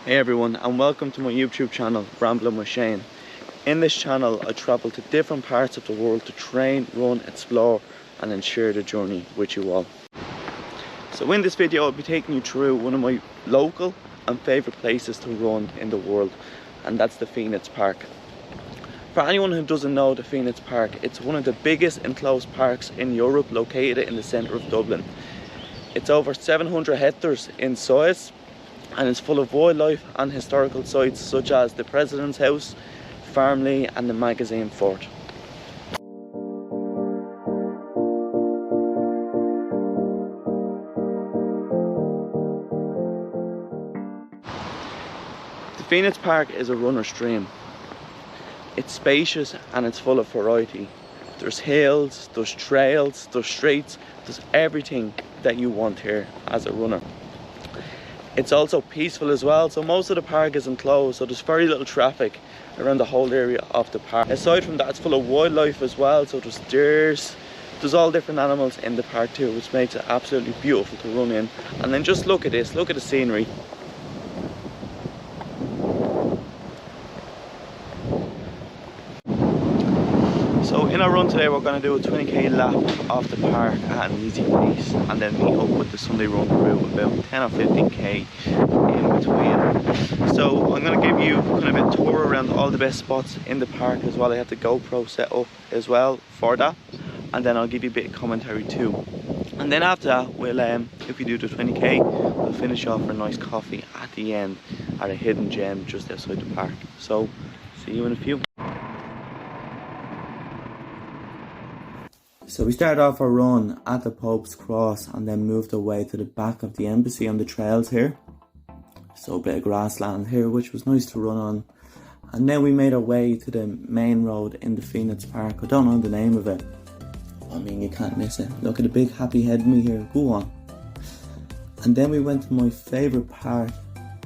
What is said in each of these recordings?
Hey everyone, and welcome to my YouTube channel, Rambling with Shane. In this channel I travel to different parts of the world to train, run, explore and then share the journey with you all. So in this video I'll be taking you through one of my local and favourite places to run in the world, and that's the Phoenix Park. For anyone who doesn't know the Phoenix Park, it's one of the biggest enclosed parks in Europe, located in the centre of Dublin. It's over 700 hectares in size, and it's full of wildlife and historical sites such as the President's House, Farmley and the Magazine Fort. The Phoenix Park is a runner's dream. It's spacious and it's full of variety. There's hills, there's trails, there's streets, there's everything that you want here as a runner. It's also peaceful as well, so most of the park is enclosed, so there's very little traffic around the whole area of the park. Aside from that, it's full of wildlife as well, so there's deers, there's all different animals in the park too, which makes it absolutely beautiful to run in. And then just look at this, look at the scenery. So in our run today we're going to do a 20k lap off the park at an easy pace, and then meet up with the Sunday run crew about 10 or 15k in between. So I'm going to give you kind of a tour around all the best spots in the park as well. I have the GoPro set up as well for that, and then I'll give you a bit of commentary too. And then after that, we'll if we do the 20k, we'll finish off for a nice coffee at the end at a hidden gem just outside the park. So see you in a few. So we started off our run at the Pope's Cross and then moved away to the back of the embassy on the trails here. So a bit of grassland here, which was nice to run on. And then we made our way to the main road in the Phoenix Park. I don't know the name of it. I mean, you can't miss it. Look at the big happy head me here. Go on. And then we went to my favourite part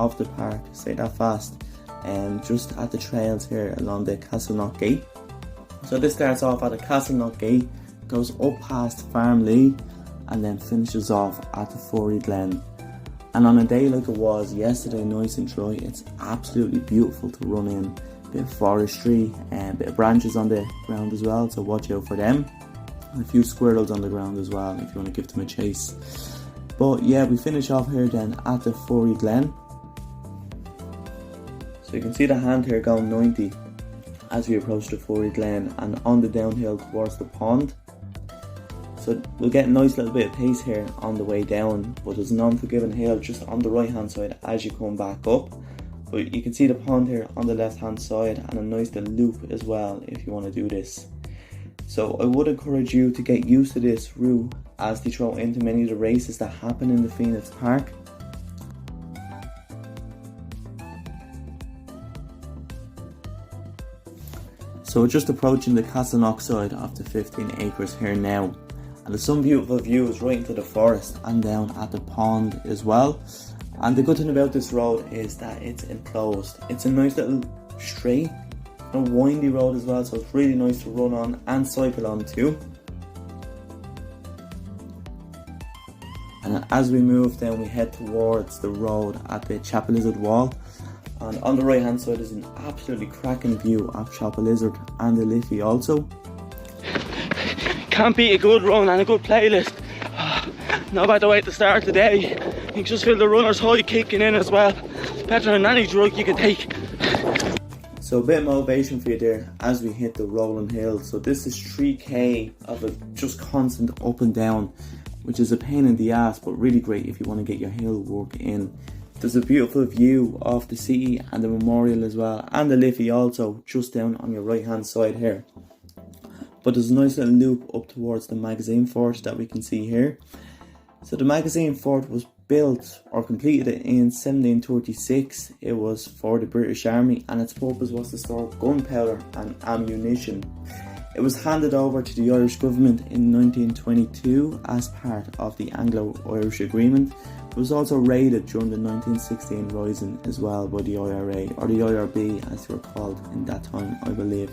of the park, say that fast, and just at the trails here along the Castleknock Gate. So this starts off at the Castleknock Gate, goes up past Farmley and then finishes off at the Furry Glen. And on a day like it was yesterday, nice and dry, it's absolutely beautiful to run in. A bit of forestry and a bit of branches on the ground as well, so watch out for them. And a few squirrels on the ground as well if you want to give them a chase. But yeah, we finish off here then at the Furry Glen. So you can see the hand here going 90 as we approach the Furry Glen, and on the downhill towards the pond. So we'll get a nice little bit of pace here on the way down, but there's an unforgiving hill just on the right hand side as you come back up. But you can see the pond here on the left hand side, and a nice little loop as well if you want to do this. So I would encourage you to get used to this route as they throw into many of the races that happen in the Phoenix Park. So we're just approaching the Castleknock side of the 15 acres here now. And there's some beautiful views right into the forest and down at the pond as well. And the good thing about this road is that it's enclosed. It's a nice little straight and windy road as well, so it's really nice to run on and cycle on too. And as we move down, we head towards the road at the Chapel Lizard Wall. And on the right hand side is an absolutely cracking view of Chapel Lizard and the Liffey also. Can't beat a good run and a good playlist. No better way to start the day. You can just feel the runner's high kicking in as well. Better than any drug you can take. So a bit of motivation for you there as we hit the rolling hill. So this is 3k of a just constant up and down, which is a pain in the ass, but really great if you want to get your hill work in. There's a beautiful view of the city and the memorial as well, and the Liffey also just down on your right hand side here. But there's a nice little loop up towards the Magazine Fort that we can see here. So the Magazine Fort was built or completed in 1736. It was for the British Army, and its purpose was to store gunpowder and ammunition. It was handed over to the Irish government in 1922 as part of the Anglo-Irish Agreement. It was also raided during the 1916 Rising as well by the IRA, or the IRB as they were called in that time, I believe.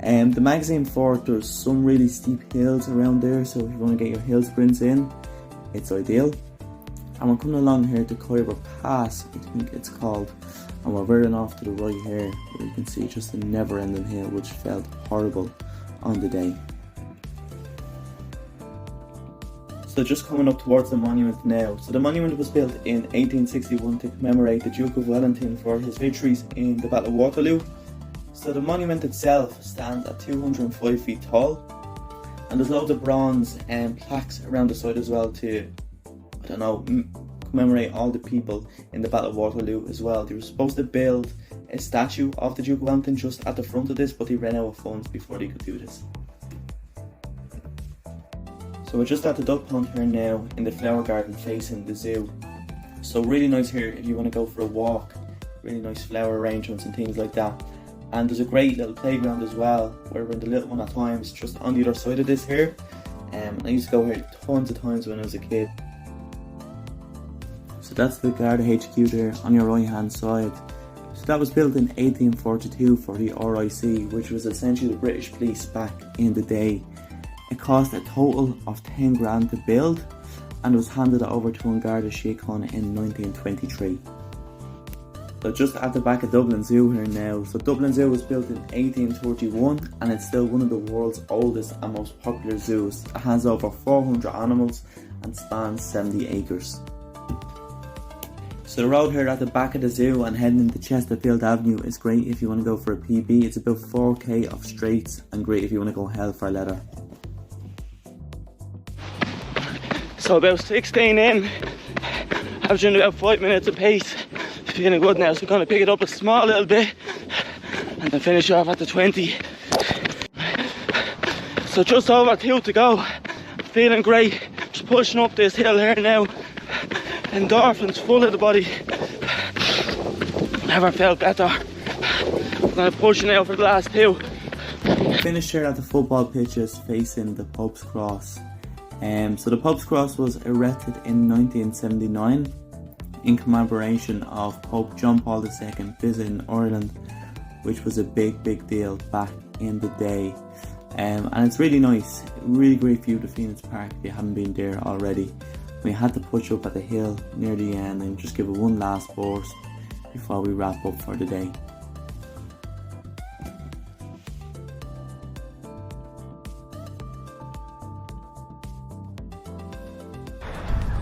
The Magazine Fort, there's some really steep hills around there, so if you want to get your hill sprints in, it's ideal. And we're coming along here to Khyber Pass, I think it's called, and we're veering off to the right here, where you can see just a never-ending hill which felt horrible on the day. So just coming up towards the monument now. So the monument was built in 1861 to commemorate the Duke of Wellington for his victories in the Battle of Waterloo. So the monument itself stands at 205 feet tall, and there's loads of bronze and plaques around the side as well to, I don't know, commemorate all the people in the Battle of Waterloo as well. They were supposed to build a statue of the Duke of Wellington just at the front of this, but they ran out of funds before they could do this. So we're just at the duck pond here now in the flower garden facing the zoo. So really nice here if you want to go for a walk. Really nice flower arrangements and things like that. And there's a great little playground as well, where we're in the little one at times, just on the other side of this here. I used to go here tons of times when I was a kid. So that's the Garda HQ there on your right hand side. So that was built in 1842 for the RIC, which was essentially the British police back in the day. It cost a total of 10 grand to build, and it was handed over to Garda Síochána in 1923. So just at the back of Dublin Zoo here now. So Dublin Zoo was built in 1831 and it's still one of the world's oldest and most popular zoos. It has over 400 animals and spans 70 acres. So the road here at the back of the zoo and heading into Chesterfield Avenue is great if you want to go for a PB. It's about 4k of straights and great if you want to go hell for leather. So about 16 in, averaging about 5 minutes a pace. Feeling good now, so we're going to pick it up a small little bit and then finish off at the 20. So just over 2 to go. Feeling great, just pushing up this hill here now. Endorphins full of the body. Never felt better. I'm going to push now for the last 2. Finished here at the football pitches facing the Pope's Cross. So the Pope's Cross was erected in 1979 in commemoration of Pope John Paul II visiting Ireland, which was a big deal back in the day. And it's really nice, really great view to Phoenix Park if you haven't been there already. We had to push up at the hill near the end and just give it one last burst before we wrap up for the day.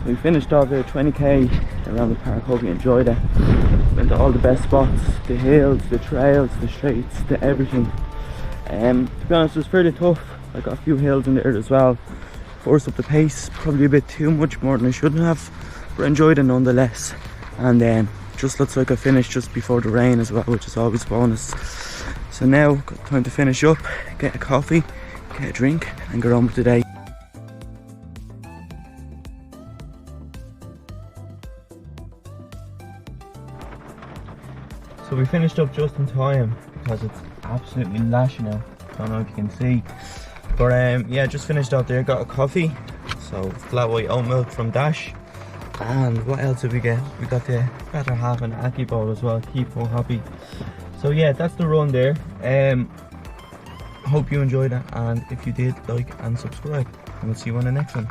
We finished off here 20k around the park. Hope you enjoyed it. Went to all the best spots, the hills, the trails, the straights, the everything. To be honest, it was fairly tough. I got a few hills in there as well. Forced up the pace, probably a bit too much more than I shouldn't have, but I enjoyed it nonetheless. And just looks like I finished just before the rain as well, which is always a bonus. So now, got time to finish up, get a coffee, get a drink and get on with the day. So we finished up just in time because it's absolutely lashing out. Don't know if you can see, but yeah, just finished up there. Got a coffee, so flat white oat milk from Dash. And what else did we get? We got the better half an Aki bowl as well. Keep her happy. So yeah, that's the run there. Hope you enjoyed it, and if you did, like and subscribe, and we'll see you on the next one.